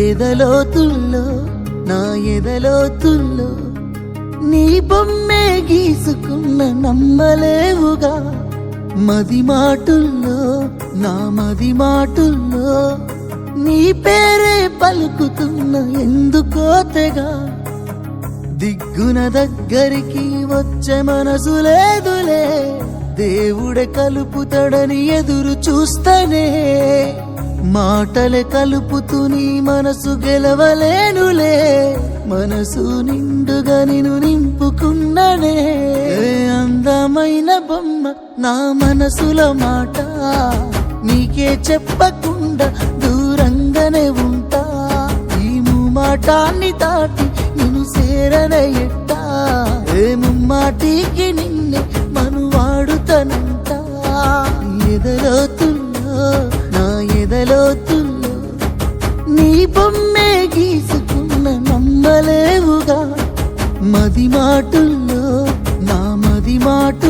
ఎదలోతుల్లో నా ఎదలోతుల్లో నీ బొమ్మే గీసుకున్న నమ్మలేవుగా. మది మాటుల్లో నా మది మాటుల్లో నీ పేరే పలుకుతున్న ఎందుకో తెగా. దిగ్గున దగ్గరికి వచ్చే మనసు లేదులే, దేవుడే కలుపుతాడని ఎదురు చూస్తనే. మాటలే కలుపుతూ నీ మనసు గెలవలేనులే, మనసు నిండుగా నిన్ను నింపుకున్ననే. అందమైన బొమ్మ నా మనసులో మాట, నీకే చెప్పకుండా దూరంగానే ఉంటా. ఈ ముమ్మాటాన్ని దాటి నిన్ను సేరనే ఎట్టా, ఏ ముమ్మాటికి నిన్నే మనువాడుతనంటా. ఎదలోతుల్లో నా ఎదలోతుల్లో నీ బొమ్మే గీసుకున్న నమ్మలేవుగా. మది మాటుల్లో నా మది మాట